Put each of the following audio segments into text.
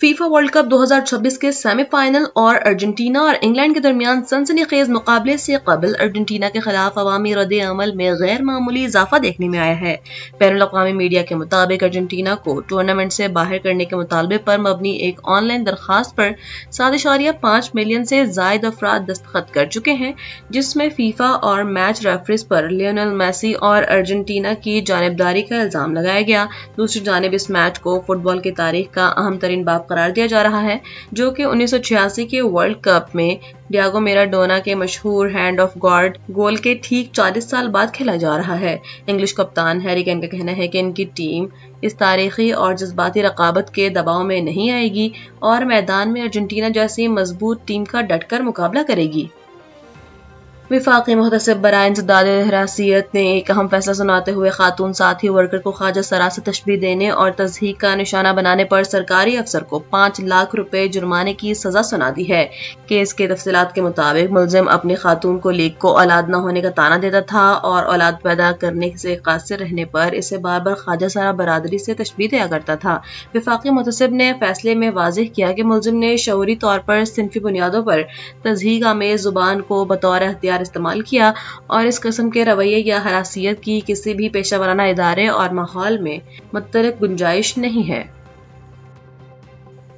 FIFA world cup 2026 के semifinal और Argentina और इंग्लैंड के दरमियान सनसनीखेज मुकाबले से कबल अर्जेंटीना के खिलाफ अवामी रद्द अमल में गैर मामूली इजाफा देखने में आया है। बैनुल-अक़वामी मीडिया के मुताबिक अर्जेंटीना को टूर्नामेंट से बाहर करने के मुतालबे पर मबनी एक ऑनलाइन दरखास्त पर 7.5 मिलियन से जायद अफराद दस्तखत कर चुके हैं, जिसमें फीफा और मैच रेफरीज पर लियोनेल मेसी और अर्जेंटीना की जानिबदारी का इल्जाम लगाया गया। दूसरी जानिब इस मैच को फुटबॉल की तारीख का अहम तरीन बाब करार दिया जा रहा है, जो कि 1986 के वर्ल्ड कप में डियागो मैराडोना के मशहूर हैंड ऑफ गॉड गोल के ठीक 40 साल बाद खेला जा रहा है। इंग्लिश कप्तान हैरी केन का कहना है कि इनकी टीम इस तारीखी और जज्बाती रकाबत के दबाव में नहीं आएगी और मैदान में अर्जेंटीना जैसी मजबूत टीम का डटकर मुकाबला करेगी। विफाकी मुहतसिब बराए इंसदाद हरासियत ने एक अहम फैसला सुनाते हुए खातून साथी वर्कर को ख्वाजा सरा से तशबीह देने और तज़हीक का निशाना बनाने पर सरकारी अफसर को 5 लाख रुपए जुर्माने की सजा सुना दी है। केस के तफसीलात के मुताबिक मुलजिम अपनी खातून को लीग को औलाद न होने का ताना देता था और औलाद पैदा करने से कासिर रहने पर इसे बार बार ख्वाजा सरा बरादरी से तशबीह दिया करता था। विफाकी मुहतसिब ने फैसले में वाज़ेह किया कि मुलजिम ने शऊरी तौर पर सिनफी बुनियादों पर तज़हीक आमेज जुबान को बतौर हथियार इस्तेमाल किया और इस किस्म के रवैये या हरासियत की किसी भी पेशा वराना इदारे और माहौल में मुतलक गुंजाइश नहीं है।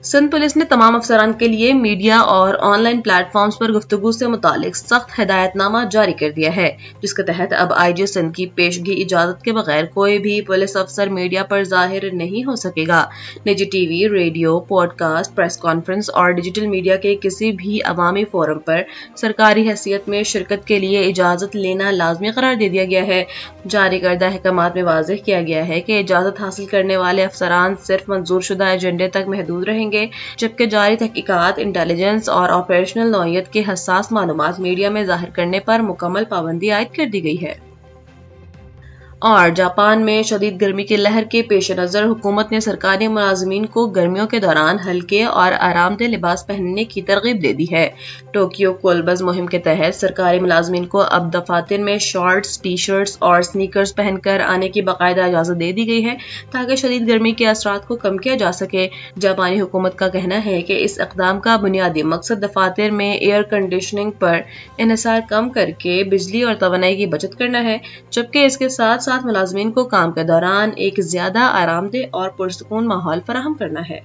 सिंध पुलिस ने तमाम अफसरान के लिए मीडिया और ऑनलाइन प्लेटफॉर्म्स पर गुफ्तगू से मुतालिक सख्त हिदायतनामा जारी कर दिया है, जिसके तहत अब आईजी सिंध की पेशगी इजाजत के बगैर कोई भी पुलिस अफसर मीडिया पर जाहिर नहीं हो सकेगा। निजी TV, radio, podcast, press conference और डिजिटल मीडिया के किसी भी अवामी फोरम पर सरकारी हैसियत में शिरकत के लिए इजाजत लेना लाजमी करार दे दिया गया है। जारी करदा अहकामात में वाज़ेह किया गया है कि इजाजत हासिल करने वाले अफसरान सिर्फ मंजूर शुदा एजेंडे तक महदूद रहेंगे, जबकि जारी तहकीकात, इंटेलिजेंस और ऑपरेशनल नौइयत के हसास मालूमात मीडिया में जाहिर करने पर मुकम्मल पाबंदी आयद कर दी गई है। और जापान में शदीद गर्मी की लहर के पेश नज़र हुकूमत ने सरकारी मुलाजमीन को गर्मियों के दौरान हल्के और आरामदेह लिबास पहनने की तरगीब दे दी है। टोक्यो कोलबस मुहिम के तहत सरकारी मुलाजमीन को अब दफातर में शॉर्ट्स, टी शर्ट्स और स्नीकर्स पहनकर आने की बाकायदा इजाजत दे दी गई है, ताकि शदीद गर्मी के असरात को कम किया जा सके। जापानी हुकूमत का कहना है कि इस इक़दाम का बुनियादी मकसद दफातर में एयर कंडीशनिंग पर इन्हिसार कम करके बिजली और तवानाई की बचत करना है, जबकि इसके साथ मुलाजमीन को काम के दौरान एक ज्यादा आरामदेह और पुरसुकून माहौल फराहम करना है।